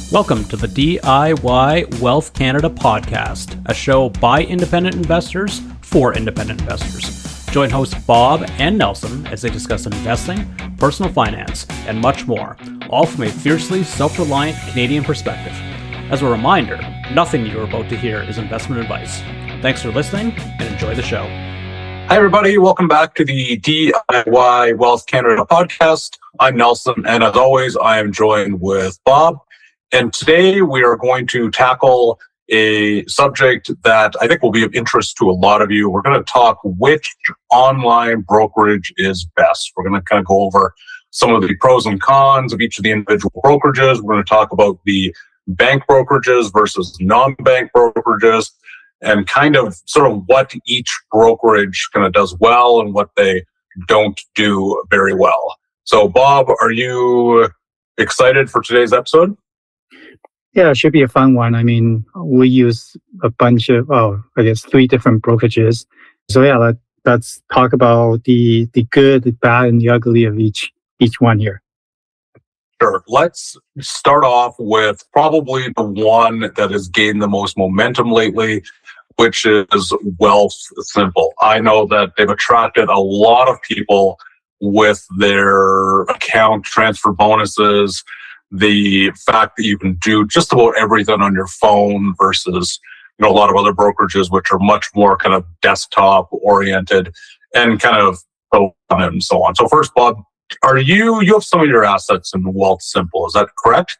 Welcome to the DIY Wealth Canada podcast, a show by independent investors for independent investors. Join hosts Bob and Nelson as they discuss investing, personal finance, and much more, all from a fiercely self-reliant Canadian perspective. As a reminder, nothing you're about to hear is investment advice. Thanks for listening and enjoy the show. Hi, everybody. Welcome back to the DIY Wealth Canada podcast. I'm Nelson, and as always, I am joined with Bob. And today we are going to tackle a subject that I think will be of interest to a lot of you. We're going to talk which online brokerage is best. We're going to kind of go over some of the pros and cons of each of the individual brokerages. We're going to talk about the bank brokerages versus non-bank brokerages and kind of sort of what each brokerage kind of does well and what they don't do very well. So, Bob, are you excited for today's episode? Yeah, it should be a fun one. I mean, we use a bunch of, three different brokerages. So yeah, let's talk about the good, the bad, and the ugly of each one here. Sure. Let's start off with probably the one that has gained the most momentum lately, which is Wealthsimple. I know that they've attracted a lot of people with their account transfer bonuses, the fact that you can do just about everything on your phone versus, a lot of other brokerages, which are much more kind of desktop oriented and kind of and so on. So first, Bob, you have some of your assets in Wealthsimple. Is that correct?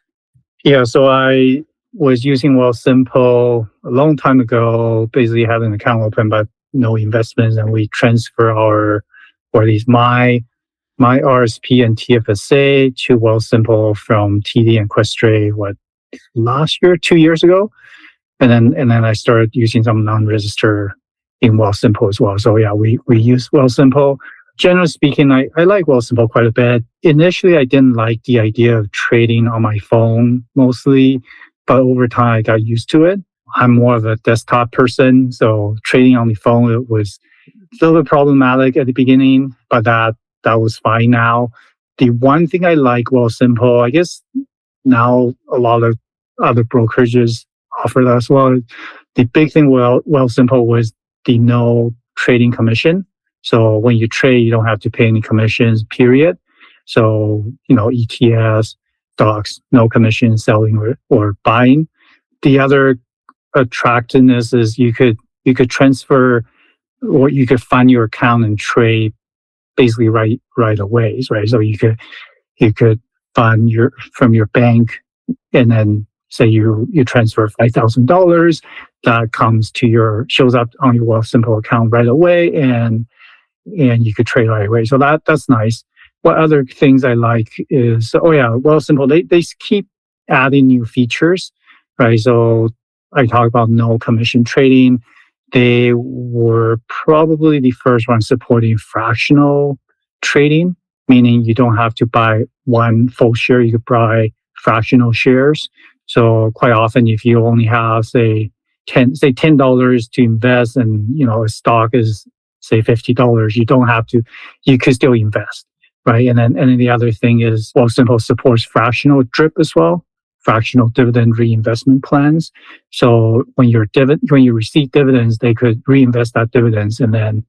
Yeah. So I was using Wealthsimple a long time ago, basically had an account open, but no investments. And we transfer my RSP and TFSA to Wealthsimple from TD and Questrade, last year, 2 years ago. And then I started using some non-register in Wealthsimple as well. So yeah, we use Wealthsimple. Generally speaking, I like Wealthsimple quite a bit. Initially, I didn't like the idea of trading on my phone mostly, but over time I got used to it. I'm more of a desktop person, so trading on the phone, it was a little bit problematic at the beginning, but that was fine now. The one thing I like Wealthsimple, I guess now a lot of other brokerages offer that as well. The big thing Wealthsimple was the no trading commission. So when you trade, you don't have to pay any commissions, period. So, ETFs, stocks, no commission selling or buying. The other attractiveness is you could transfer, or you could fund your account and trade basically right away, right? So you could fund from your bank, and then say you transfer $5,000, that shows up on your Wealthsimple account right away, and you could trade right away. So that's nice. What other things I like is, Wealthsimple, they keep adding new features, right? So I talk about no commission trading. They were probably the first one supporting fractional trading, meaning you don't have to buy one full share, you could buy fractional shares. So quite often, if you only have say $10 to invest, and a stock is say $50, you could still invest, right? And then the other thing is Wealthsimple supports fractional DRIP as well. Fractional dividend reinvestment plans. So when you receive dividends, they could reinvest that dividends and then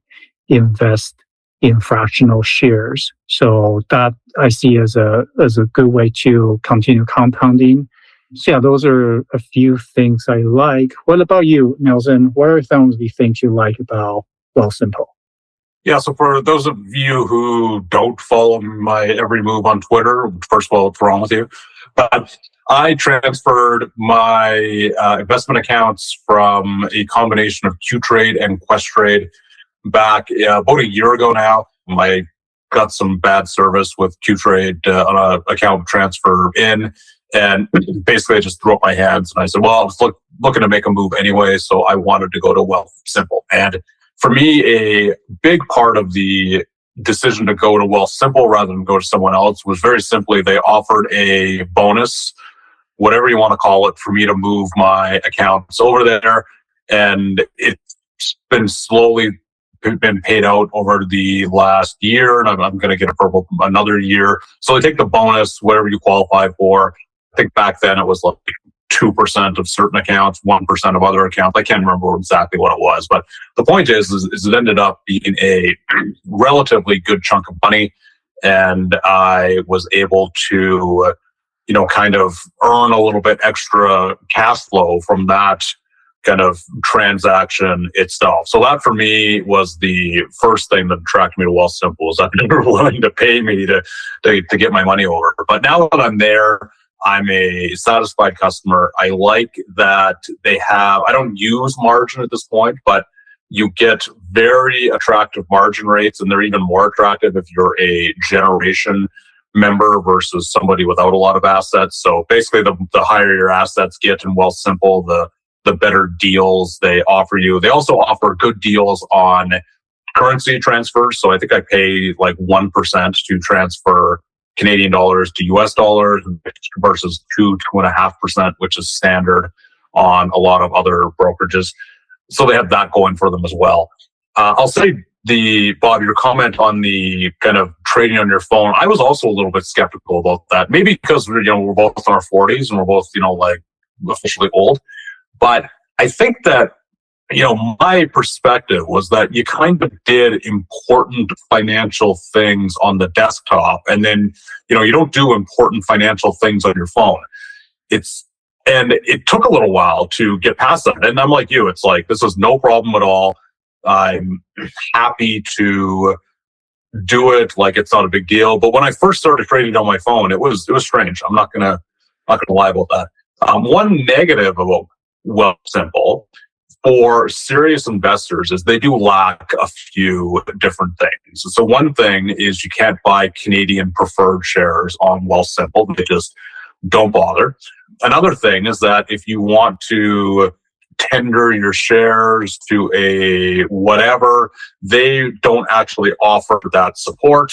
invest in fractional shares. So that I see as a good way to continue compounding. So yeah, those are a few things I like. What about you, Nelson? What are some of the things you like about Wealthsimple? Yeah, so for those of you who don't follow my every move on Twitter, first of all, what's wrong with you? But I transferred my investment accounts from a combination of Qtrade and Questrade back about a year ago now. I got some bad service with Qtrade on an account transfer in, and basically I just threw up my hands and I said, well, I was looking to make a move anyway, so I wanted to go to Wealthsimple. And for me, a big part of the decision to go to Wealthsimple rather than go to someone else was very simply they offered a bonus, whatever you want to call it, for me to move my accounts over there. And it's been slowly been paid out over the last year, and I'm going to get it for another year. So they take the bonus, whatever you qualify for, think back then it was like 2% of certain accounts, 1% of other accounts. I can't remember exactly what it was, but the point is it ended up being a relatively good chunk of money, and I was able to, kind of earn a little bit extra cash flow from that kind of transaction itself. So that for me was the first thing that attracted me to Wealthsimple, was that they were willing to pay me to get my money over. But now that I'm there, I'm a satisfied customer. I like that they have, I don't use margin at this point, but you get very attractive margin rates, and they're even more attractive if you're a generation member versus somebody without a lot of assets. So basically the higher your assets get in Wealthsimple, the better deals they offer you. They also offer good deals on currency transfers. So I think I pay like 1% to transfer Canadian dollars to US dollars versus 2.5%, which is standard on a lot of other brokerages. So they have that going for them as well. I'll say, Bob, your comment on the kind of trading on your phone, I was also a little bit skeptical about that. Maybe because we're both in our 40s and we're both, like officially old. But I think that, my perspective was that you kind of did important financial things on the desktop, and then, you don't do important financial things on your phone. And it took a little while to get past that. And I'm like you, it's like, this is no problem at all. I'm happy to do it. Like, it's not a big deal. But when I first started trading on my phone, it was strange. I'm not gonna lie about that. One negative about Wealthsimple for serious investors is they do lack a few different things. So one thing is you can't buy Canadian preferred shares on Wealthsimple. They just don't bother. Another thing is that if you want to tender your shares to a whatever, they don't actually offer that support.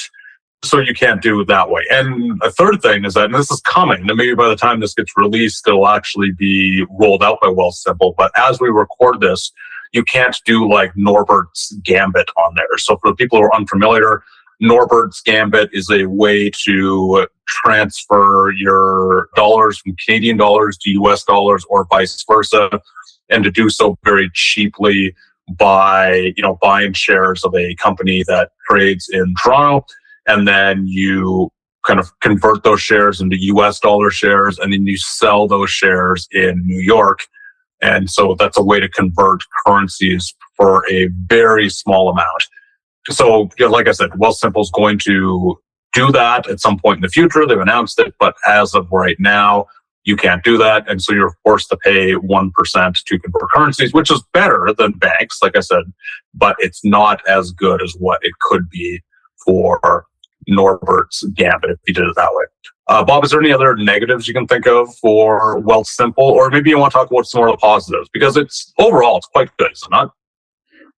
So you can't do it that way. And a third thing is that, and this is coming, and maybe by the time this gets released, it'll actually be rolled out by Wealthsimple. But as we record this, you can't do like Norbert's Gambit on there. So for the people who are unfamiliar, Norbert's Gambit is a way to transfer your dollars from Canadian dollars to US dollars or vice versa, and to do so very cheaply by, buying shares of a company that trades in Toronto. And then you kind of convert those shares into US dollar shares, and then you sell those shares in New York. And so that's a way to convert currencies for a very small amount. So, like I said, Wealthsimple is going to do that at some point in the future. They've announced it, but as of right now, you can't do that. And so you're forced to pay 1% to convert currencies, which is better than banks, like I said, but it's not as good as what it could be for Norbert's Gambit if you did it that way. Bob, is there any other negatives you can think of for Wealthsimple? Or maybe you want to talk about some more of the positives, because it's quite good, is it not?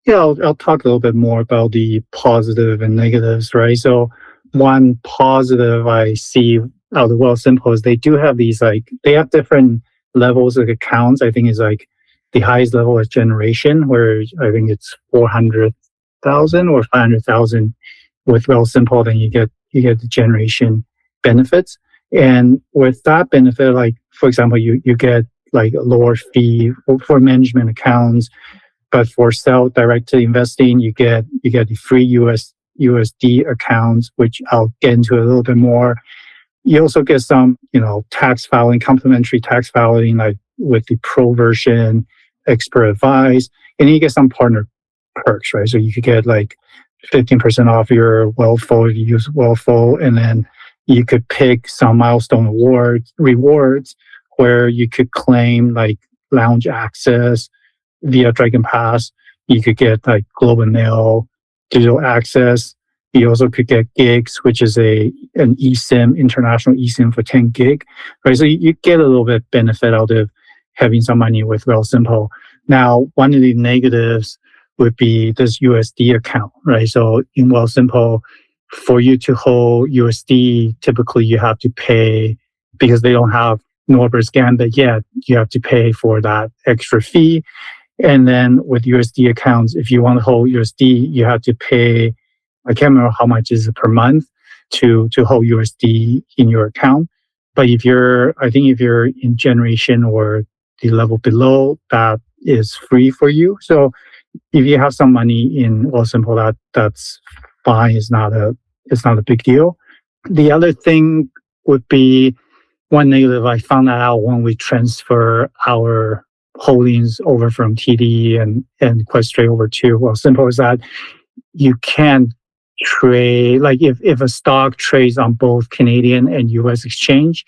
Yeah, I'll talk a little bit more about the positive and negatives, right? So one positive I see out of Wealthsimple is they do have these, they have different levels of accounts. I think is the highest level is generation, where I think it's 400,000 or 500,000 with Wealthsimple. Then you get the generation benefits. And with that benefit, for example, you get a lower fee for management accounts. But for direct investing, you get the free USD accounts, which I'll get into a little bit more. You also get some, tax filing, complimentary tax filing, with the pro version, expert advice, and you get some partner perks, right? So you could get 15% off your Wealthful if you use Wealthful, and then you could pick some milestone rewards where you could claim lounge access via Dragon Pass. You could get Globe and Mail, digital access. You also could get gigs, which is an eSIM, international eSIM for 10 gig, right? So you get a little bit benefit out of having some money with Wealthsimple. Now, one of the negatives would be this USD account, right? So in Wealthsimple, for you to hold USD, typically you have to pay, because they don't have Norbert's Gambit yet, you have to pay for that extra fee. And then with USD accounts, if you want to hold USD, you have to pay, I can't remember how much is it per month to hold USD in your account. But I think if you're in generation or the level below, that is free for you. So if you have some money in Wealthsimple, that's fine. It's not a big deal. The other thing would be one negative. I found that out when we transfer our holdings over from TD and Questrade over to Wealthsimple, is that you can't trade, like if a stock trades on both Canadian and US exchange,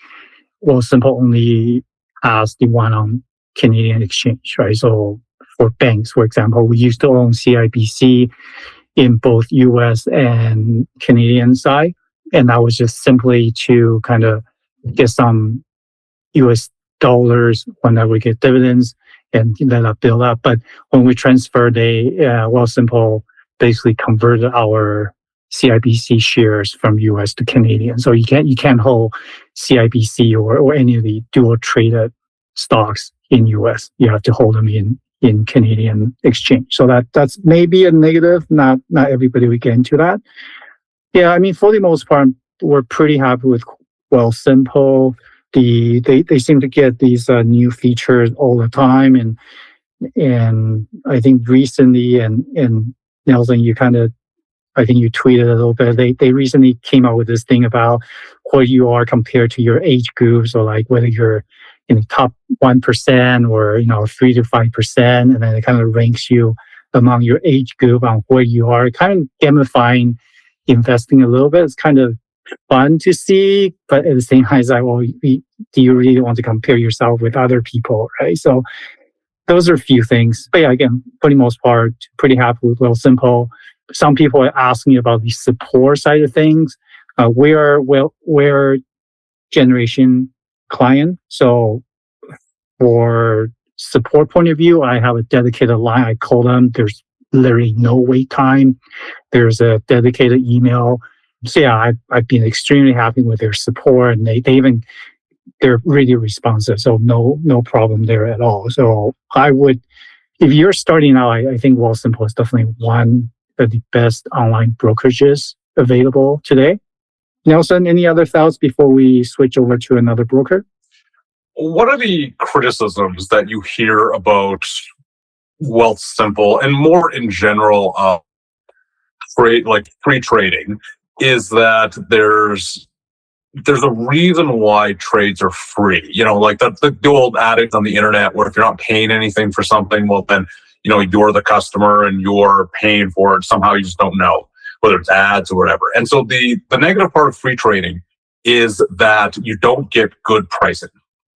Wealthsimple only has the one on Canadian exchange, right? So for banks, for example, we used to own CIBC in both US and Canadian side. And that was just simply to kind of get some US dollars whenever we get dividends and let that build up. But when we transferred, Wealthsimple basically converted our CIBC shares from US to Canadian. So you can't hold CIBC or any of the dual traded stocks in US. You have to hold them in Canadian exchange. So that's maybe a negative. Not everybody will get into that. Yeah, I mean, for the most part, we're pretty happy with Wealthsimple. They seem to get these new features all the time, and I think recently, and Nelson, I think you tweeted a little bit. They recently came out with this thing about where you are compared to your age group. So like whether you're in the top 1% or 3 to 5%, and then it kind of ranks you among your age group on where you are. Kind of gamifying investing a little bit. It's kind of fun to see, but at the same time, it's like, well, do you really want to compare yourself with other people, right? So those are a few things. But yeah, again, for the most part, pretty happy with Wealthsimple. Some people are asking about the support side of things. We're generation client. So for support point of view, I have a dedicated line. I call them. There's literally no wait time. There's a dedicated email. So yeah, I've been extremely happy with their support, and they're really responsive. So no problem there at all. So if you're starting out, I think Wealthsimple is definitely one of the best online brokerages available today. Nelson, any other thoughts before we switch over to another broker? What are the criticisms that you hear about Wealthsimple and more in general of free trading? Is that there's a reason why trades are free. Like the old adage on the internet where if you're not paying anything for something, well then, you're the customer and you're paying for it. Somehow you just don't know whether it's ads or whatever. And so the negative part of free trading is that you don't get good pricing.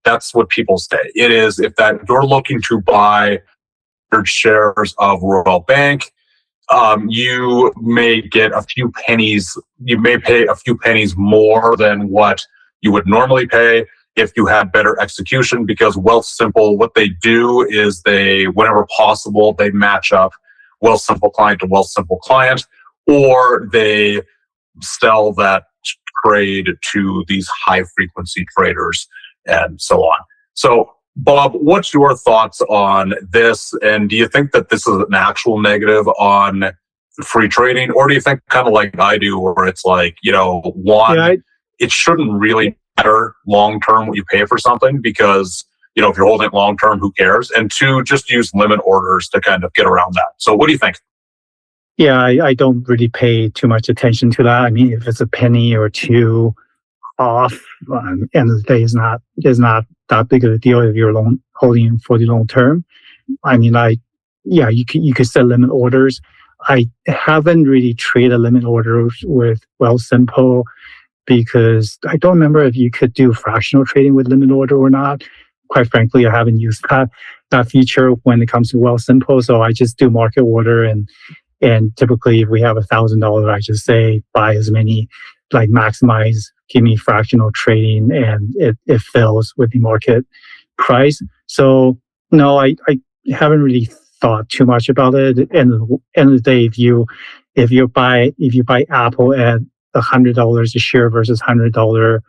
That's what people say. It is if you're looking to buy shares of Royal Bank, you may get a few pennies. You may pay a few pennies more than what you would normally pay if you had better execution, because Wealthsimple, what they do is whenever possible, they match up Wealthsimple client to Wealthsimple client, or they sell that trade to these high frequency traders and so on. So Bob, what's your thoughts on this? And do you think that this is an actual negative on free trading? Or do you think kind of like I do, where it's like, it shouldn't really matter long-term what you pay for something because, if you're holding it long-term, who cares? And two, just use limit orders to kind of get around that. So what do you think? Yeah, I don't really pay too much attention to that. I mean, if it's a penny or two off, end of the day is not that big of a deal if you're holding for the long term. I mean, you could set limit orders. I haven't really traded limit orders with Wealthsimple because I don't remember if you could do fractional trading with limit order or not. Quite frankly, I haven't used that feature when it comes to Wealthsimple. So I just do market order, and typically if we have $1,000, I just say buy as many, like maximize, give me fractional trading, and it fills with the market price. So no, I haven't really thought too much about it. And at the end of the day, if you buy Apple at $100 a share versus $100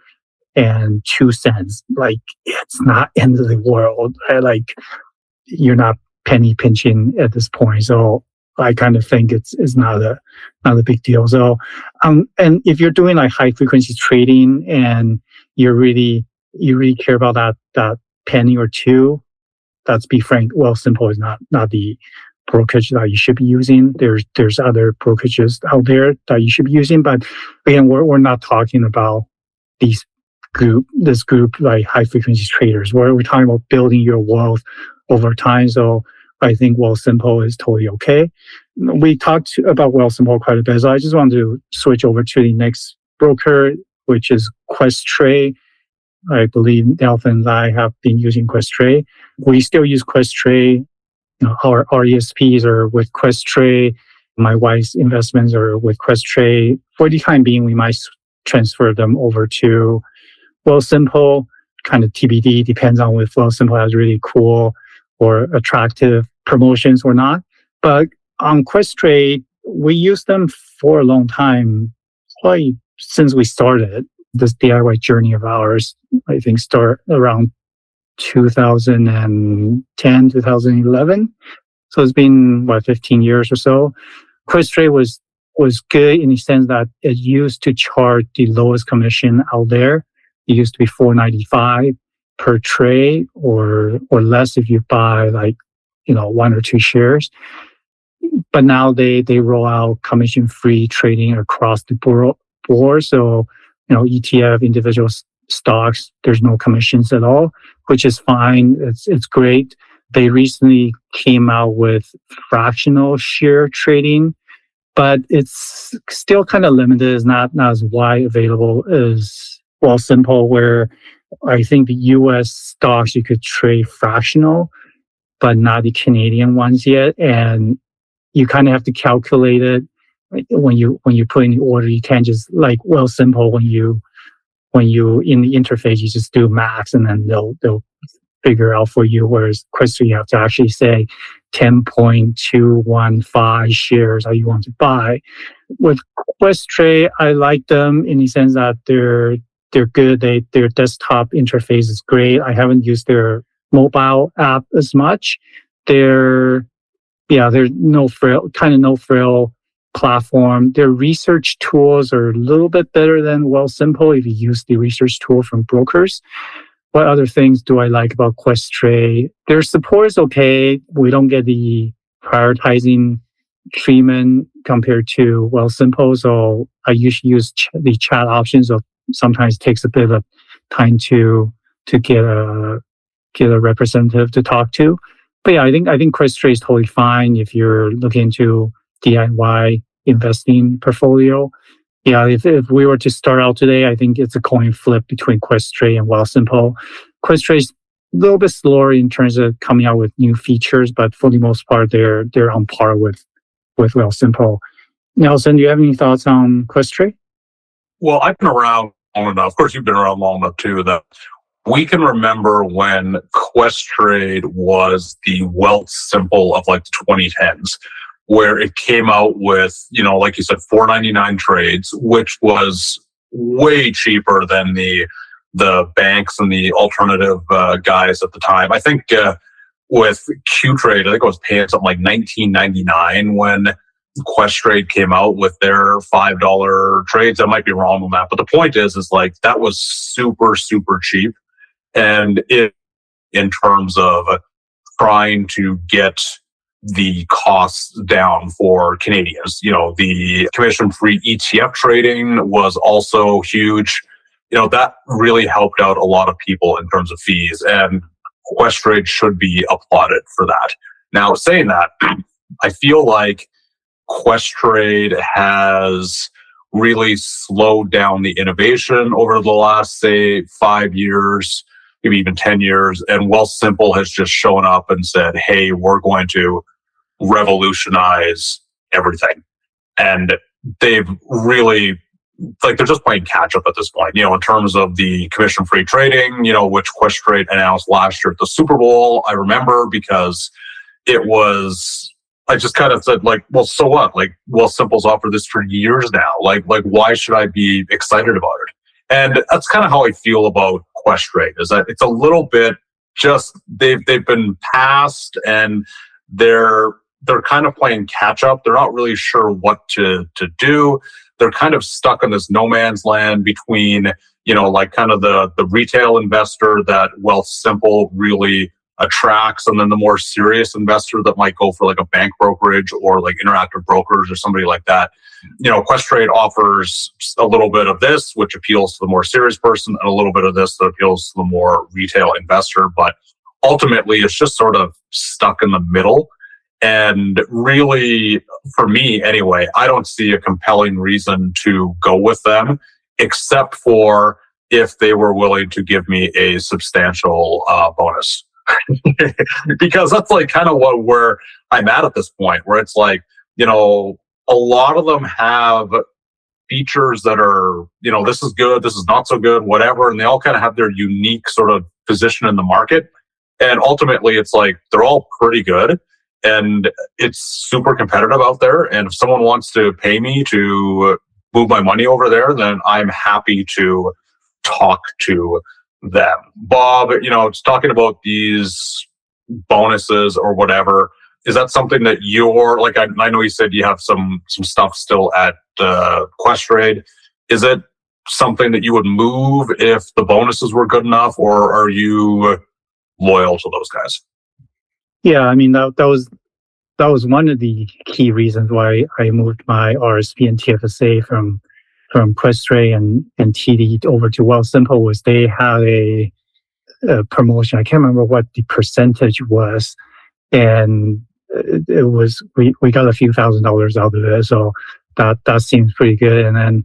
and 2 cents, like it's not end of the world. Like you're not penny pinching at this point. So I kind of think it's not a big deal. So and if you're doing like high frequency trading and you really care about that penny or two, let's be frank, Wealthsimple is not the brokerage that you should be using. There's other brokerages out there that you should be using, but again, we're not talking about this group like high frequency traders. We're talking about building your wealth over time. So I think Wealthsimple is totally okay. We talked about Wealthsimple quite a bit, so I just want to switch over to the next broker, which is Questrade. I believe Nelson and I have been using Questrade. We still use Questrade. Our ESPs are with Questrade. My wife's investments are with Questrade. For the time being, we might transfer them over to Wealthsimple. Kind of TBD, depends on if Wealthsimple has really cool or attractive promotions or not. But on Questrade, we use them for a long time, probably since we started this DIY journey of ours. I think start around 2010, 2011. So it's been, 15 years or so. Questrade was good in the sense that it used to charge the lowest commission out there. It used to be $4.95 per trade or less if you buy one or two shares. But now they roll out commission-free trading across the board. So, ETF, individual stocks, there's no commissions at all, which is fine. It's great. They recently came out with fractional share trading, but it's still kind of limited. It's not as wide available as Wealthsimple, where I think the US stocks you could trade fractional, but not the Canadian ones yet. And you kind of have to calculate it when you put in the order. You can't just like Wealthsimple when you in the interface you just do max and then they'll figure out for you. Whereas Questrade, you have to actually say 10.215 shares that you want to buy. With Questrade, I like them in the sense that they're good. Their desktop interface is great. I haven't used their mobile app as much. They're no frill platform. Their research tools are a little bit better than Wealthsimple if you use the research tool from brokers. What other things do I like about Questrade? Their support is okay. We don't get the prioritizing treatment compared to Wealthsimple. So I usually use the chat options. So sometimes it takes a bit of time to get a representative to talk to. But yeah, I think Questrade is totally fine if you're looking to DIY investing portfolio. Yeah, if we were to start out today, I think it's a coin flip between Questrade and Wealthsimple. Questrade is a little bit slower in terms of coming out with new features, but for the most part, they're on par with Wealthsimple. Nelson, do you have any thoughts on Questrade? Well, I've been around long enough. Of course, you've been around long enough too, that we can remember when Questrade was the Wealthsimple of like the 2010s, where it came out with, like you said, $4.99 trades, which was way cheaper than the banks and the alternative guys at the time. I think with Qtrade, I think I was paying something like $19.99 when Questrade came out with their $5 trades. I might be wrong on that, but the point is like that was super, super cheap. And in terms of trying to get the costs down for Canadians, the commission-free ETF trading was also huge. That really helped out a lot of people in terms of fees, and Questrade should be applauded for that. Now, saying that, I feel like Questrade has really slowed down the innovation over the last, say, 5 years, maybe even 10 years. And Wealthsimple has just shown up and said, hey, we're going to revolutionize everything. And they've really, they're just playing catch up at this point, in terms of the commission-free trading, which Questrade announced last year at the Super Bowl. I remember because I just kind of said, well, so what? Wealthsimple's offered this for years now. Why should I be excited about it? And that's kind of how I feel about Questrade, is that it's a little bit just, they've been passed and they're kind of playing catch up. They're not really sure what to do. They're kind of stuck in this no man's land between, like kind of the retail investor that Wealthsimple really attracts, and then the more serious investor that might go for like a bank brokerage or like Interactive Brokers or somebody like that. Questrade offers a little bit of this, which appeals to the more serious person, and a little bit of this that appeals to the more retail investor. But ultimately, it's just sort of stuck in the middle. And really, for me anyway, I don't see a compelling reason to go with them, except for if they were willing to give me a substantial bonus. Because that's like kind of where I'm at this point, where it's like, a lot of them have features that are, this is good, this is not so good, whatever. And they all kind of have their unique sort of position in the market. And ultimately, it's like, they're all pretty good. And it's super competitive out there. And if someone wants to pay me to move my money over there, then I'm happy to talk to them. Bob, it's talking about these bonuses or whatever. Is that something that you're like? I know you said you have some stuff still at Questrade. Is it something that you would move if the bonuses were good enough, or are you loyal to those guys? Yeah, I mean that was one of the key reasons why I moved my RSP and TFSA from Questrade and TD over to Wealthsimple. Was they had a promotion. I can't remember what the percentage was, and it was we got a few $1,000s out of it. So that seems pretty good. And then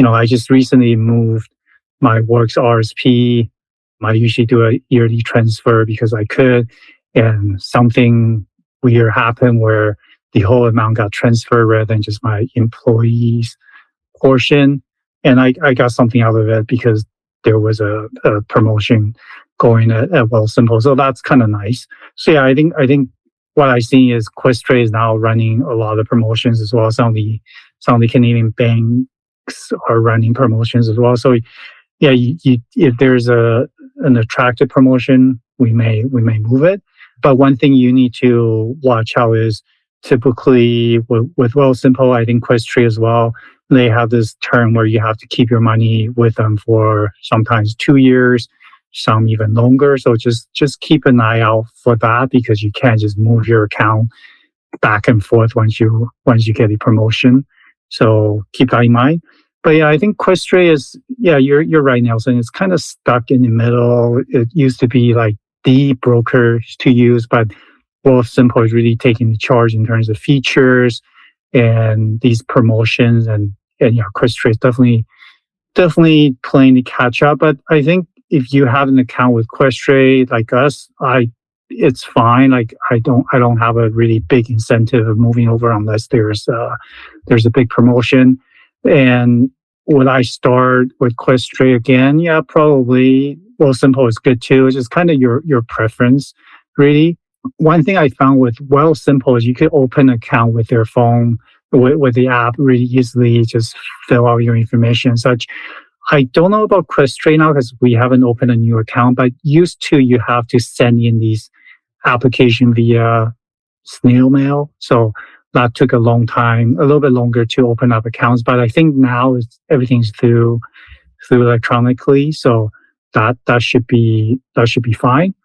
I just recently moved my Works RSP. I usually do a yearly transfer because I could, and something weird happened where the whole amount got transferred rather than just my employees portion. And I got something out of it because there was a promotion going at Wealthsimple. So that's kind of nice. So yeah, I think what I see is Questrade is now running a lot of promotions as well. Some of the Canadian banks are running promotions as well. So yeah, if there's an attractive promotion, we may move it. But one thing you need to watch out is typically with Wealthsimple, I think Questrade as well, they have this term where you have to keep your money with them for sometimes 2 years, some even longer. So just keep an eye out for that, because you can't just move your account back and forth once you get a promotion. So keep that in mind. But yeah, I think Questrade is, yeah, you're right, Nelson. It's kind of stuck in the middle. It used to be like the broker to use, but Wealthsimple is really taking the charge in terms of features and these promotions, and Questrade is definitely playing the catch up. But I think if you have an account with Questrade like us, it's fine. Like I don't have a really big incentive of moving over unless there's a big promotion. And would I start with Questrade again? Yeah, probably. Wealthsimple is good too. It's just kind of your preference, really. One thing I found with Wealthsimple is you could open an account with their phone, with the app really easily, just fill out your information and such. I don't know about Questrade now because we haven't opened a new account, but used to you have to send in these application via snail mail. So that took a long time, a little bit longer to open up accounts. But I think now everything's through electronically. So that should be fine.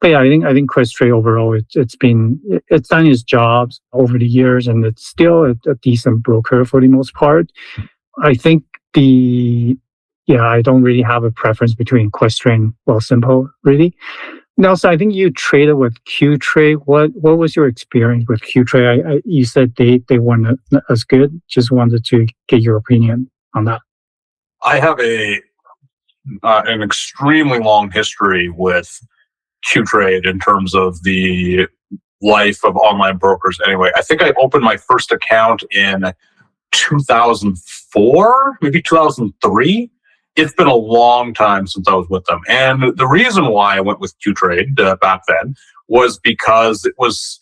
But yeah, I think Questrade overall, it's done its jobs over the years, and it's still a decent broker for the most part. I think I don't really have a preference between Questrade and Wealthsimple, really. Nelson, I think you traded with Qtrade. What was your experience with Qtrade? You said they weren't as good. Just wanted to get your opinion on that. I have an extremely long history with Qtrade in terms of the life of online brokers. Anyway, I think I opened my first account in 2004, maybe 2003. It's been a long time since I was with them. And the reason why I went with Qtrade back then was because it was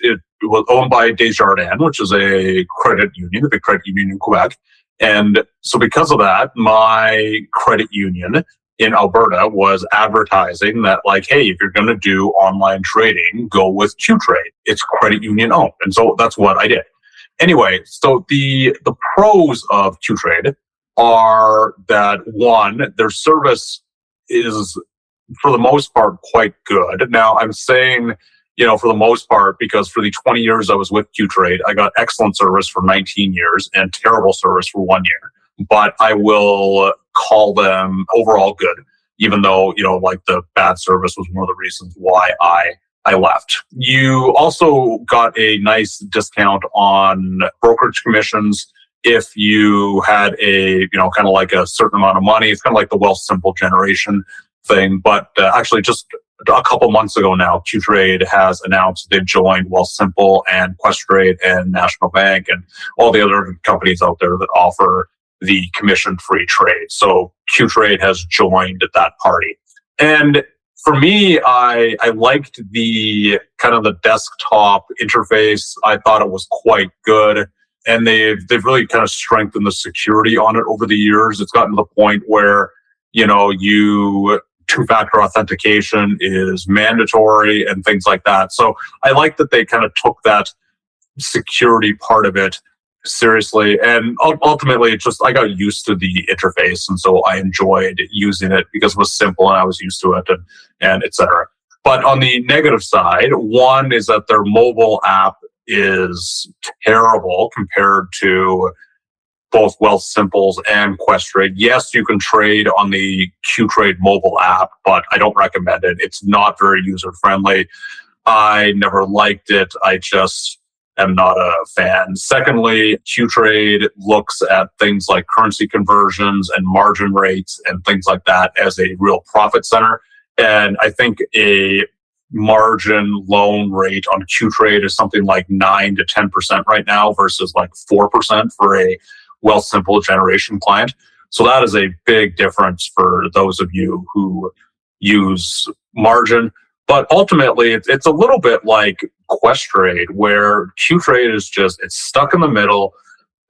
owned by Desjardins, which is a credit union, the big credit union in Quebec. And so because of that, my credit union in Alberta was advertising that, like, hey, if you're going to do online trading, go with Qtrade. It's credit union owned. And so that's what I did. Anyway, so the pros of Qtrade are that, one, their service is, for the most part, quite good. Now, I'm saying, for the most part, because for the 20 years I was with Qtrade, I got excellent service for 19 years and terrible service for 1 year. But I will call them overall good, even though, like the bad service was one of the reasons why I left. You also got a nice discount on brokerage commissions if you had a, kind of like a certain amount of money. It's kind of like the Wealthsimple generation thing. But actually, just a couple months ago now, Qtrade has announced they've joined Wealthsimple and Questrade and National Bank and all the other companies out there that offer the commission-free trade. So Qtrade has joined that party. And for me, I liked the kind of the desktop interface. I thought it was quite good. And they've really kind of strengthened the security on it over the years. It's gotten to the point where, two-factor authentication is mandatory and things like that. So I like that they kind of took that security part of it seriously. And ultimately, I got used to the interface. And so I enjoyed using it because it was simple and I was used to it and et cetera. But on the negative side, one is that their mobile app is terrible compared to both Wealthsimple's and Questrade. Yes, you can trade on the Qtrade mobile app, but I don't recommend it. It's not very user-friendly. I never liked it. I just am not a fan. Secondly, Qtrade looks at things like currency conversions and margin rates and things like that as a real profit center. And I think a margin loan rate on Qtrade is something like 9 to 10% right now versus like 4% for a Wealthsimple generation client. So that is a big difference for those of you who use margin. But ultimately, it's a little bit like Questrade, where Qtrade is it's stuck in the middle,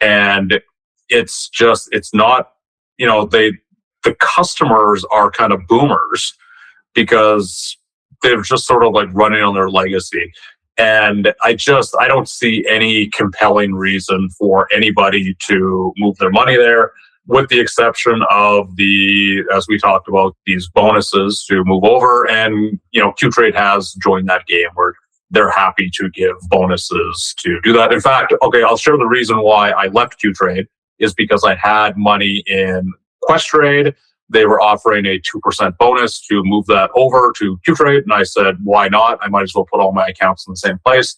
and it's not, the customers are kind of boomers because they're just sort of like running on their legacy. And I don't see any compelling reason for anybody to move their money there, with the exception of as we talked about, these bonuses to move over. And, Qtrade has joined that game where they're happy to give bonuses to do that. In fact, okay, I'll share the reason why I left Qtrade is because I had money in Questrade. They were offering a 2% bonus to move that over to Qtrade. And I said, why not? I might as well put all my accounts in the same place.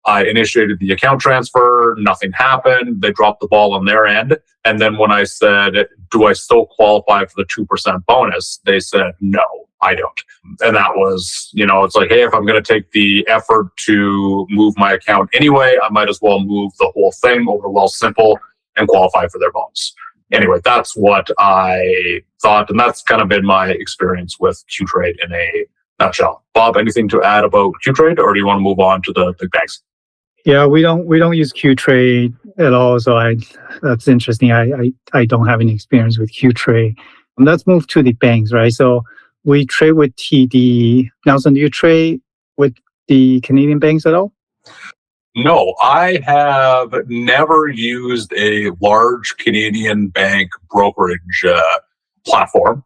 I initiated the account transfer. Nothing happened. They dropped the ball on their end. And then when I said, do I still qualify for the 2% bonus? They said, no, I don't. And that was, it's like, hey, if I'm going to take the effort to move my account anyway, I might as well move the whole thing over to Wealthsimple and qualify for their bonus. Anyway, that's what I thought, and that's kind of been my experience with Qtrade in a nutshell. Bob, anything to add about Qtrade, or do you want to move on to the big banks? Yeah, we don't use Qtrade at all, so that's interesting. I don't have any experience with Qtrade. Let's move to the banks, right? So we trade with TD. Nelson, do you trade with the Canadian banks at all? No, I have never used a large Canadian bank brokerage platform.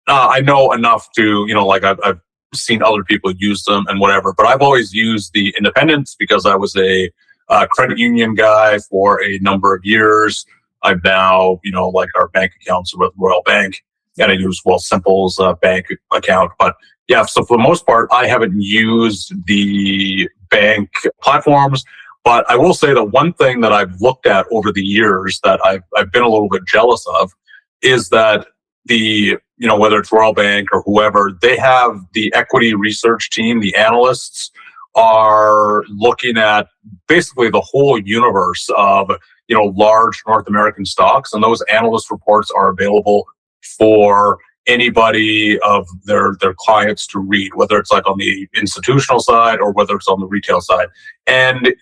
I know enough to, I've seen other people use them and whatever, but I've always used the independents because I was a credit union guy for a number of years. I've now, our bank accounts with Royal Bank, and I use Wealthsimple's bank account. But yeah, so for the most part, I haven't used the bank platforms. But I will say that one thing that I've looked at over the years that I've been a little bit jealous of is that whether it's Royal Bank or whoever, they have the equity research team, the analysts are looking at basically the whole universe of, large North American stocks. And those analyst reports are available for anybody of their clients to read, whether it's like on the institutional side or whether it's on the retail side. And,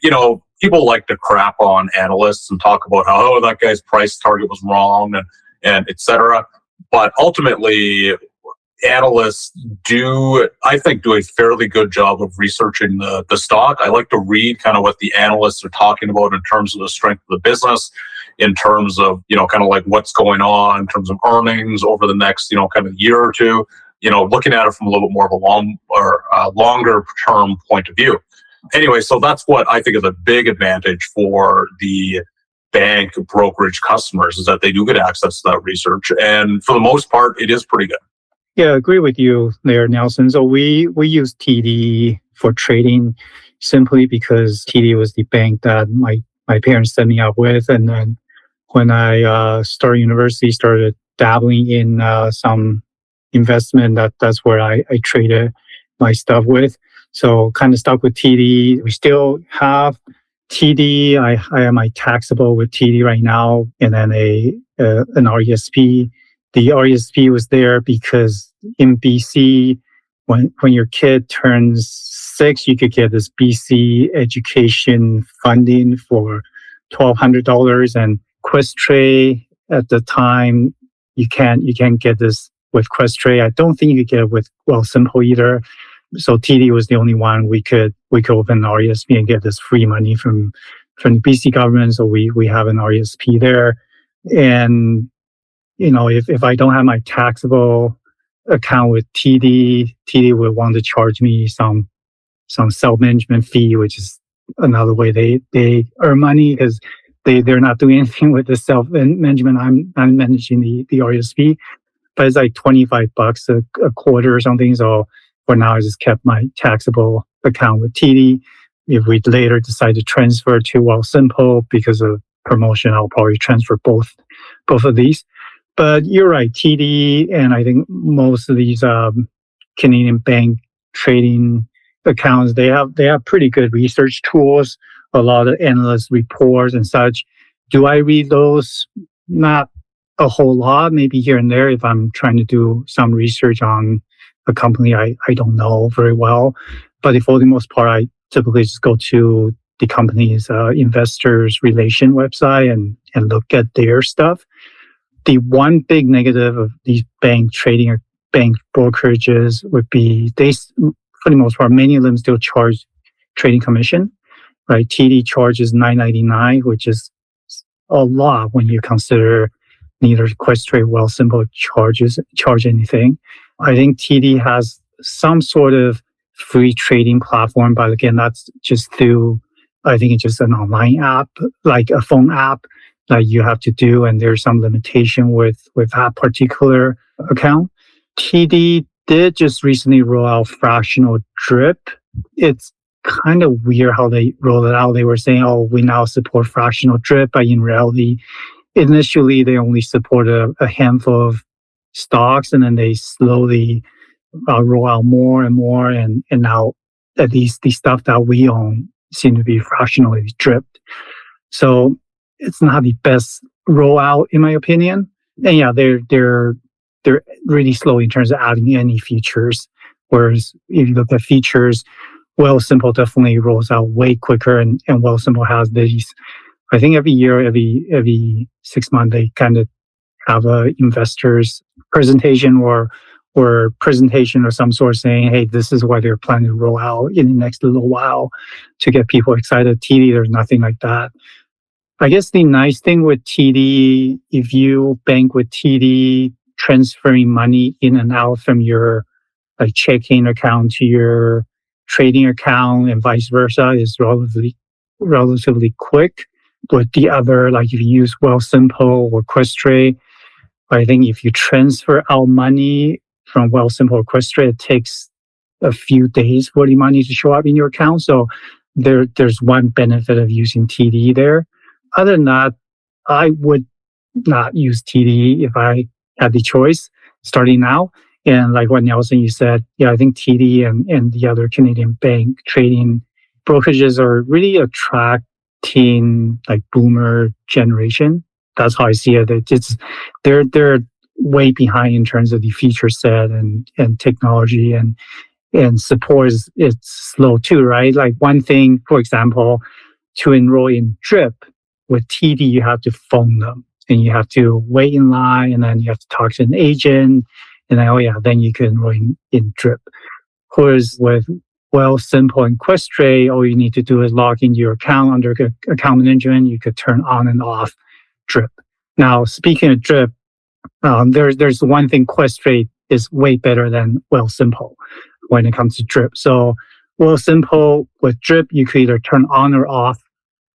people like to crap on analysts and talk about how, that guy's price target was wrong and et cetera. But ultimately, analysts I think, do a fairly good job of researching the stock. I like to read kind of what the analysts are talking about in terms of the strength of the business. in terms of, kind of like what's going on in terms of earnings over the next, kind of year or two, looking at it from a little bit more of a longer term point of view. Anyway, so that's what I think is a big advantage for the bank brokerage customers, is that they do get access to that research. And for the most part, it is pretty good. Yeah, I agree with you there, Nelson. So we use TD for trading simply because TD was the bank that my parents set me up with. And then when I started university, started dabbling in some investment, that's where I traded my stuff with. So kind of stuck with TD. We still have TD. I have my taxable with TD right now, and then an RESP. The RESP was there because in BC, when your kid turns 6, you could get this BC education funding for $1,200. And Questrade at the time, you can't get this with Questrade. I don't think you could get it with Wealthsimple either. So TD was the only one we could open an RESP and get this free money from the BC government. So we have an RESP there. And if I don't have my taxable account with TD would want to charge me some self-management fee, which is another way they earn money, because they're not doing anything with the self-management. I'm managing the RESP, but it's like $25 a quarter or something. So for now, I just kept my taxable account with TD. If we later decide to transfer to Wealthsimple because of promotion, I'll probably transfer both of these. But you're right, TD, and I think most of these Canadian bank trading accounts, they have pretty good research tools, a lot of analyst reports and such. Do I read those? Not a whole lot, maybe here and there if I'm trying to do some research on a company I don't know very well. But for the most part, I typically just go to the company's investors relation website and look at their stuff. The one big negative of these bank trading or bank brokerages would be for the most part, many of them still charge trading commission, right? TD charges $9.99, which is a lot when you consider neither Questrade, Wealthsimple charge anything. I think TD has some sort of free trading platform, but again, that's just through, I think it's just an online app, like a phone app that you have to do, and there's some limitation with that particular account. TD did just recently roll out fractional drip. It's kind of weird how they rolled it out. They were saying, oh, we now support fractional drip, but in reality, initially they only supported a handful of stocks, and then they slowly roll out more and more, and now at least the stuff that we own seem to be fractionally dripped. So it's not the best rollout in my opinion. And yeah, they're really slow in terms of adding any features. Whereas if you look at features, Wealthsimple definitely rolls out way quicker, and Wealthsimple has these. I think every year, every 6 months, they kind of have a investors presentation or presentation of some sort saying, hey, this is what they're planning to roll out in the next little while to get people excited. TD, there's nothing like that. I guess the nice thing with TD, if you bank with TD, transferring money in and out from your checking account to your trading account and vice versa is relatively quick. With the other, like if you use Wealthsimple or Questrade, I think if you transfer out money from Wealthsimple or Questrade, it takes a few days for the money to show up in your account. So there's one benefit of using TD there. Other than that, I would not use TD if I had the choice starting now. And like what Nelson, you said, yeah, I think TD and the other Canadian bank trading brokerages are really attracting like boomer generation. That's how I see it. They're way behind in terms of the feature set and technology and support it's slow too, right? Like one thing, for example, to enroll in DRIP with TD, you have to phone them and you have to wait in line, and then you have to talk to an agent, and then then you can enroll in DRIP. Whereas with Wealthsimple and Questrade, all you need to do is log into your account under account management. You could turn on and off drip. Now, speaking of drip, there's one thing Questrade is way better than Wealthsimple when it comes to drip. So Wealthsimple with drip, you could either turn on or off.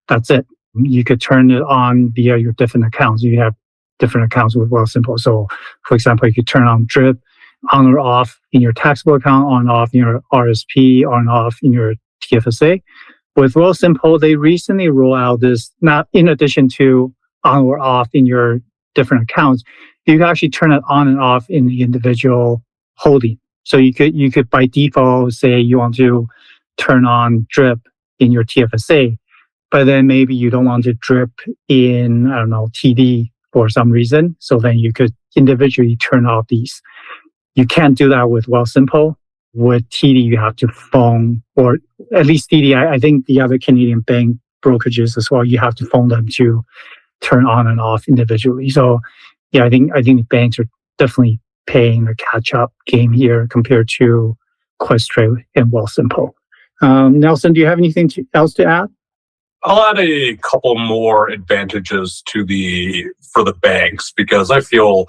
That's it. You could turn it on via your different accounts. You have different accounts with Wealthsimple. So, for example, you could turn on drip on or off in your taxable account, on or off in your RSP, on or off in your TFSA. With Wealthsimple, they recently rolled out this, not in addition to on or off in your different accounts, you can actually turn it on and off in the individual holding. So you could by default say you want to turn on drip in your TFSA, but then maybe you don't want to drip in, I don't know, TD for some reason. So then you could individually turn off these. You can't do that with Wealthsimple. With TD, you have to phone, or at least TD, I think the other Canadian bank brokerages as well, you have to phone them to turn on and off individually. So yeah, I think the banks are definitely paying a catch-up game here compared to Questrade and Wealthsimple. Nelson, do you have anything else to add? I'll add a couple more advantages for the banks, because I feel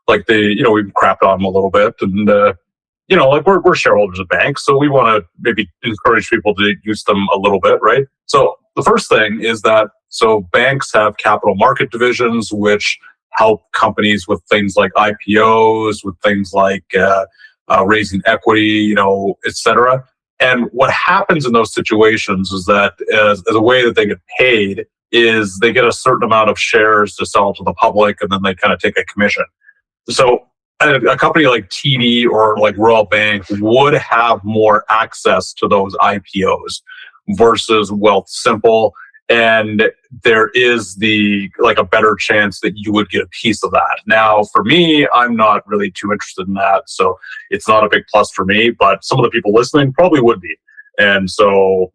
like we've crapped on them a little bit, and like we're shareholders of banks, so we want to maybe encourage people to use them a little bit, right? So the first thing is that banks have capital market divisions which help companies with things like IPOs, with things like raising equity, etc. And what happens in those situations is that as a way that they get paid is they get a certain amount of shares to sell to the public, and then they kind of take a commission. So a company like TD or like Royal Bank would have more access to those IPOs versus Wealthsimple. And there is a better chance that you would get a piece of that. Now, for me, I'm not really too interested in that, so it's not a big plus for me, but some of the people listening probably would be. And so,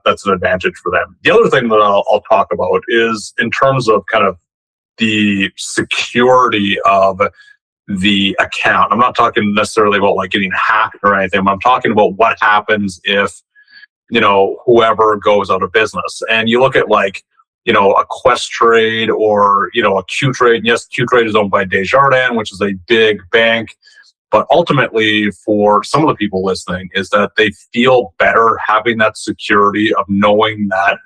that's an advantage for them. The other thing that I'll talk about is in terms of kind of the security of the account. I'm not talking necessarily about like getting hacked or anything. I'm talking about what happens if whoever goes out of business. And you look at a Questrade or, a Q-Trade. Yes, Q-Trade is owned by Desjardins, which is a big bank. But ultimately, for some of the people listening, is that they feel better having that security of knowing that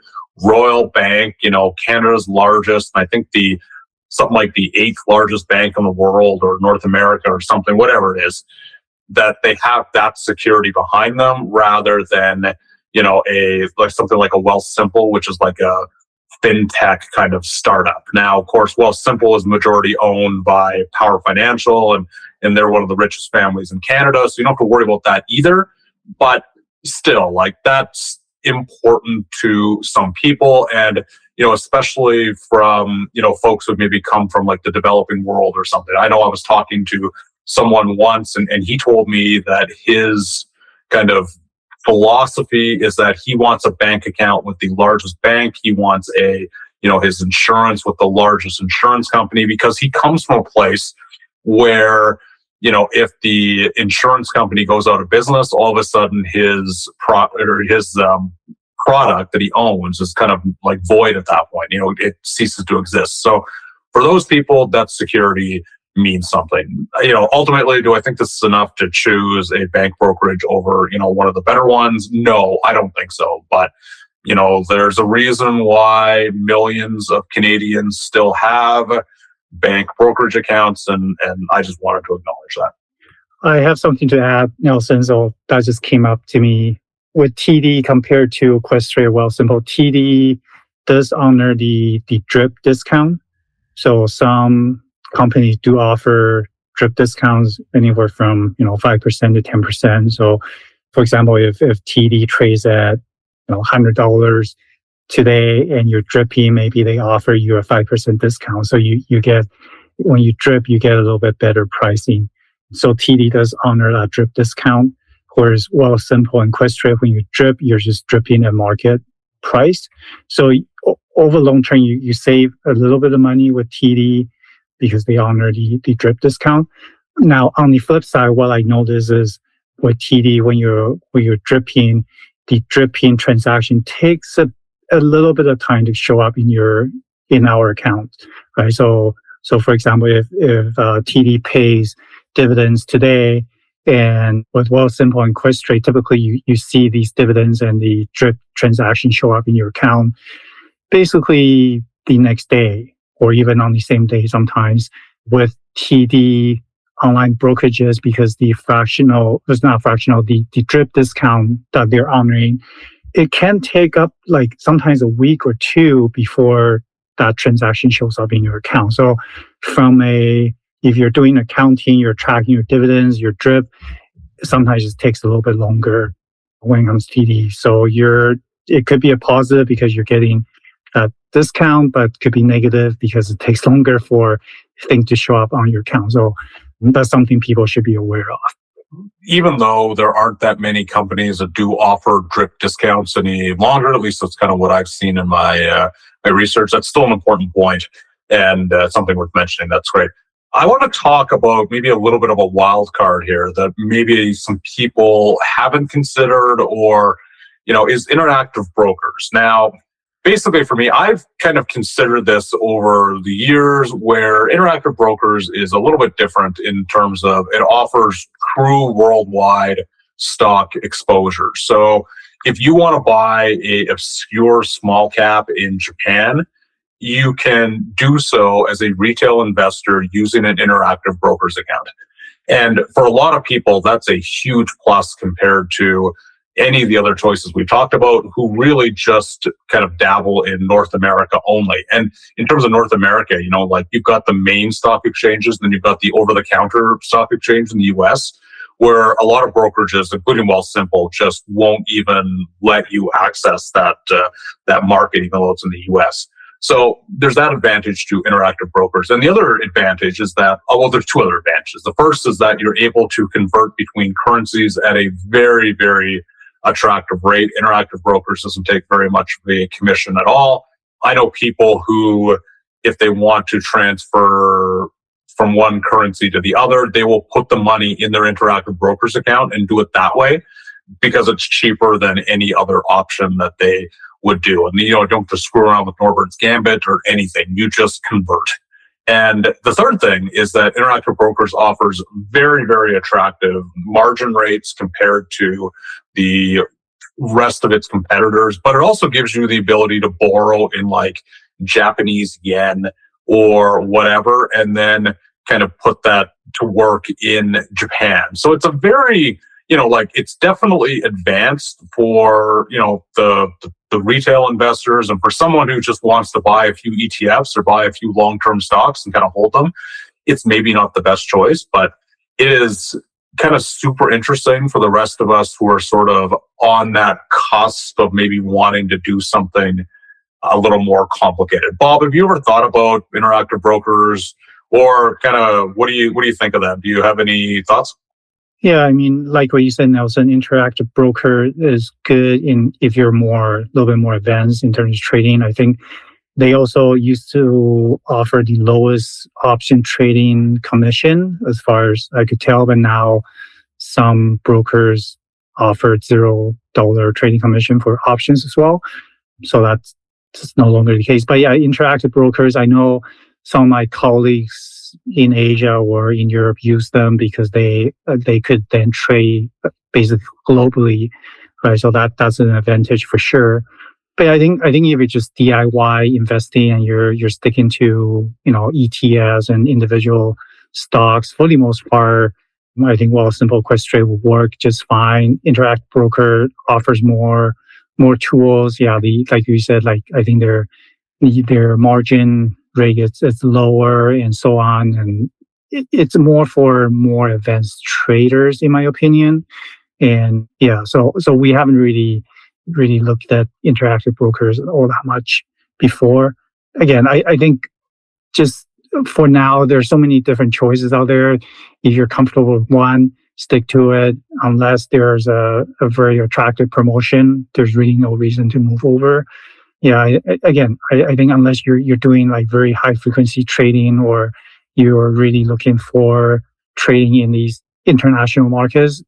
Royal Bank, Canada's largest, and I think something like the 8th largest bank in the world or North America or something, whatever it is, that they have that security behind them rather than something like a Wealthsimple, which is like a fintech kind of startup. Now, of course, Wealthsimple is majority owned by Power Financial, and they're one of the richest families in Canada, so you don't have to worry about that either. But still, that's important to some people, and especially from folks who maybe come from like the developing world or something. I know I was talking to someone once, and he told me that his kind of philosophy is that he wants a bank account with the largest bank. He wants his insurance with the largest insurance company, because he comes from a place where, if the insurance company goes out of business, all of a sudden his product that he owns is kind of like void at that point. It ceases to exist. So for those people, that security means something. Ultimately, do I think this is enough to choose a bank brokerage over, one of the better ones? No, I don't think so. But, there's a reason why millions of Canadians still have bank brokerage accounts, and I just wanted to acknowledge that. I have something to add, Nelson. So that just came up to me. With TD compared to Questrade, Wealthsimple, TD does honor the drip discount. So some companies do offer drip discounts anywhere from 5% to 10%. So, for example, if TD trades at $100 today and you're dripping, maybe they offer you a 5% discount. So you get, when you drip, you get a little bit better pricing. So TD does honor that drip discount. Whereas Wealthsimple and Questrade, when you drip, you're just dripping at market price. So over long term, you save a little bit of money with TD because they honor the drip discount. Now, on the flip side, what I notice is with TD, when you're dripping, the dripping transaction takes a little bit of time to show up in our account. right? So for example, if TD pays dividends today, and with Wealthsimple and Questrade, typically you see these dividends and the drip transaction show up in your account basically the next day or even on the same day sometimes. With TD online brokerages, because the drip discount that they're honoring, it can take up like sometimes a week or two before that transaction shows up in your account. So if you're doing accounting, you're tracking your dividends, your drip, sometimes it takes a little bit longer when it comes to TD. So it could be a positive because you're getting that discount, but could be negative because it takes longer for things to show up on your account. So that's something people should be aware of. Even though there aren't that many companies that do offer drip discounts any longer, at least that's kind of what I've seen in my research, that's still an important point and something worth mentioning. That's great. I want to talk about maybe a little bit of a wild card here that maybe some people haven't considered or, is interactive brokers. Now, basically for me, I've kind of considered this over the years where interactive brokers is a little bit different in terms of it offers true worldwide stock exposure. So if you want to buy a obscure small cap in Japan, you can do so as a retail investor using an interactive broker's account. And for a lot of people, that's a huge plus compared to any of the other choices we talked about who really just kind of dabble in North America only. And in terms of North America, like you've got the main stock exchanges, then you've got the over-the-counter stock exchange in the US, where a lot of brokerages, including Wealthsimple, just won't even let you access that market, even though it's in the US. So there's that advantage to interactive brokers. And the other advantage is that, there's two other advantages. The first is that you're able to convert between currencies at a very, very attractive rate. Interactive brokers doesn't take very much of a commission at all. I know people who, if they want to transfer from one currency to the other, they will put the money in their interactive broker's account and do it that way because it's cheaper than any other option that they would do. And don't have to screw around with Norbert's Gambit or anything. You just convert. And the third thing is that interactive brokers offers very, very attractive margin rates compared to the rest of its competitors, but it also gives you the ability to borrow in like Japanese yen or whatever, and then kind of put that to work in Japan. So it's a very, it's definitely advanced for, the retail investors and for someone who just wants to buy a few ETFs or buy a few long-term stocks and kind of hold them. It's maybe not the best choice, but it is kind of super interesting for the rest of us who are sort of on that cusp of maybe wanting to do something a little more complicated. Bob, have you ever thought about interactive brokers or kind of what do you think of them? Do you have any thoughts? Yeah, I mean, like what you said, Nelson, interactive broker is good if you're a little bit more advanced in terms of trading. I think they also used to offer the lowest option trading commission, as far as I could tell, but now some brokers offer $0 trading commission for options as well. So that's just no longer the case. But yeah, interactive brokers, I know some of my colleagues in Asia or in Europe use them because they could then trade basically globally, right? So that's an advantage for sure. But I think if it's just DIY investing and you're sticking to ETFs and individual stocks, for the most part, I think Wealthsimple Questrade will work just fine. Interactive broker offers more tools. Yeah, like you said, I think their margin rate it's lower and so on, and it's more for more advanced traders, in my opinion. And yeah, so we haven't really looked at interactive brokers all that much before. Again, I think just for now, there's so many different choices out there. If you're comfortable with one, stick to it. Unless there's a very attractive promotion, there's really no reason to move over. Yeah, I think unless you're doing like very high frequency trading or you're really looking for trading in these international markets,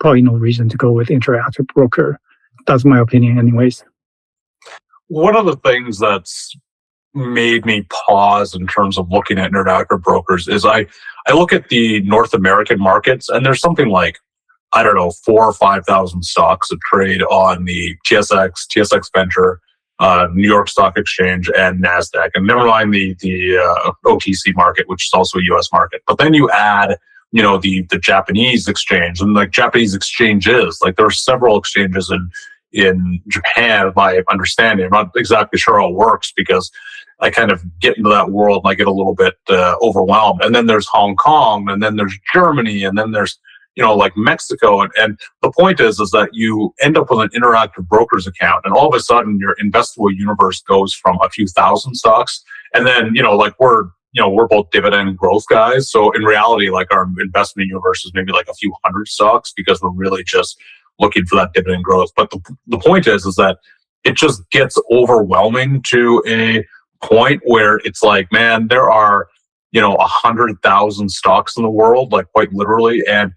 probably no reason to go with interactive broker. That's my opinion anyways. One of the things that's made me pause in terms of looking at interactive brokers is I look at the North American markets, and there's something like, I don't know, 4,000 or 5,000 stocks that trade on the TSX Venture, New York Stock Exchange, and NASDAQ. And never mind the OTC market, which is also a US market. But then you add, the Japanese exchange, and like Japanese exchanges, like there are several exchanges in Japan, my understanding. I'm not exactly sure how it works because I kind of get into that world and I get a little bit overwhelmed. And then there's Hong Kong, and then there's Germany, and then there's, like Mexico. And the point is that you end up with an interactive brokers account, and all of a sudden your investable universe goes from a few thousand stocks. And then, we're both dividend growth guys. So in reality, like our investment universe is maybe like a few hundred stocks because we're really just looking for that dividend growth. But the point is that it just gets overwhelming to a point where it's like, man, there are, 100,000 stocks in the world, like quite literally. And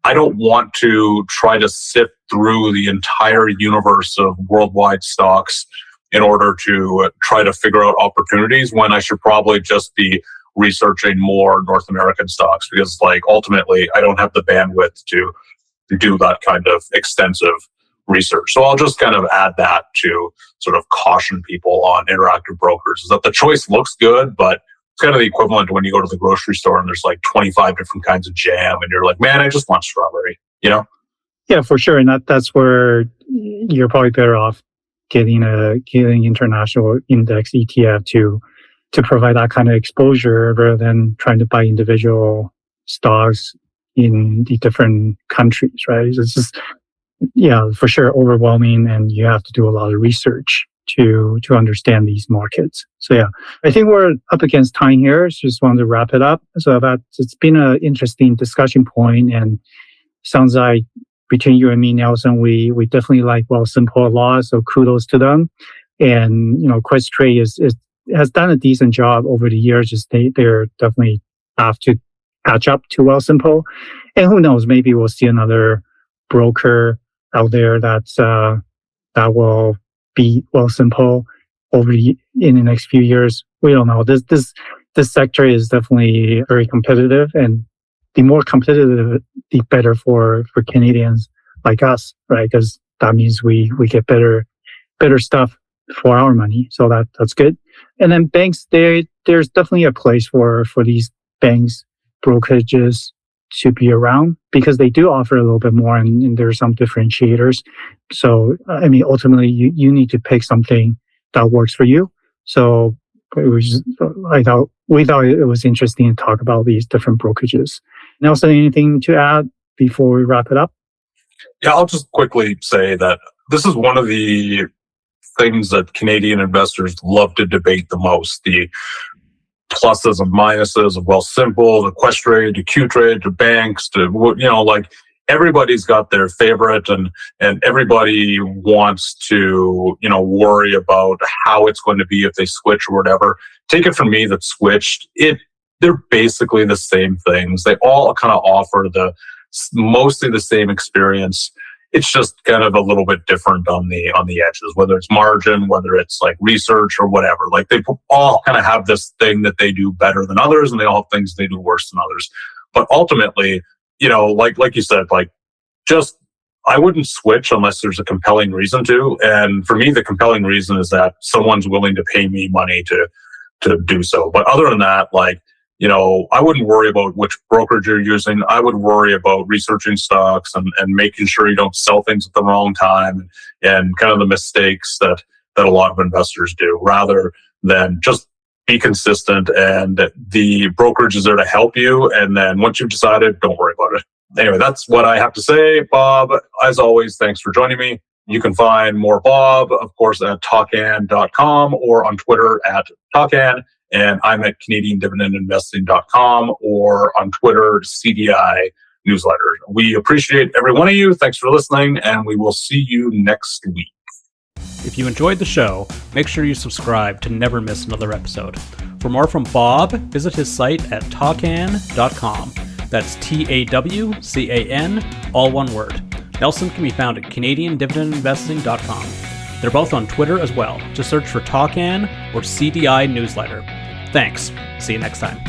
I don't want to try to sift through the entire universe of worldwide stocks in order to try to figure out opportunities when I should probably just be researching more North American stocks, because like ultimately I don't have the bandwidth to do that kind of extensive research. So I'll just kind of add that to sort of caution people on interactive brokers, is that the choice looks good, but it's kind of the equivalent to when you go to the grocery store and there's like 25 different kinds of jam and you're like, man, I just want strawberry, Yeah, for sure. And that's where you're probably better off getting international index ETF to provide that kind of exposure rather than trying to buy individual stocks in the different countries, right? It's just, for sure overwhelming, and you have to do a lot of research to understand these markets. So I think we're up against time here. So just wanted to wrap it up. So it's been an interesting discussion point, and sounds like between you and me, Nelson, we definitely like Wealthsimple a lot. So kudos to them. And Questrade has done a decent job over the years. Just they're definitely have to catch up to Wealthsimple. And who knows, maybe we'll see another broker out there that will beat Wealthsimple in the next few years. We don't know. This sector is definitely very competitive, and the more competitive, the better for Canadians like us, right? Because that means we get better stuff for our money. So that's good. And then banks, there's definitely a place for these banks, brokerages to be around, because they do offer a little bit more, and there are some differentiators. So, I mean, ultimately, you need to pick something that works for you. So we thought it was interesting to talk about these different brokerages. Nelson, anything to add before we wrap it up? Yeah, I'll just quickly say that this is one of the things that Canadian investors love to debate the most. The pluses and minuses of Wealthsimple, the Questrade, to Qtrade, to banks, to, like everybody's got their favorite, and everybody wants to, worry about how it's going to be if they switch or whatever. Take it from me that switched, they're basically the same things. They all kind of offer mostly the same experience. It's just kind of a little bit different on the edges, whether it's margin, whether it's like research or whatever. Like they all kind of have this thing that they do better than others, and they all have things they do worse than others. But ultimately, like you said, like just I wouldn't switch unless there's a compelling reason to. And for me, the compelling reason is that someone's willing to pay me money to do so. But other than that, like, I wouldn't worry about which brokerage you're using. I would worry about researching stocks and making sure you don't sell things at the wrong time, and kind of the mistakes that a lot of investors do, rather than just be consistent. And the brokerage is there to help you. And then once you've decided, don't worry about it. Anyway, that's what I have to say. Bob, as always, thanks for joining me. You can find more Bob, of course, at talkan.com or on Twitter at talkan. And I'm at CanadianDividendInvesting.com or on Twitter, CDI Newsletter. We appreciate every one of you. Thanks for listening, and we will see you next week. If you enjoyed the show, make sure you subscribe to never miss another episode. For more from Bob, visit his site at talkan.com. That's TAWCAN, all one word. Nelson can be found at CanadianDividendInvesting.com. They're both on Twitter as well. Just search for Talkan or CDI Newsletter. Thanks. See you next time.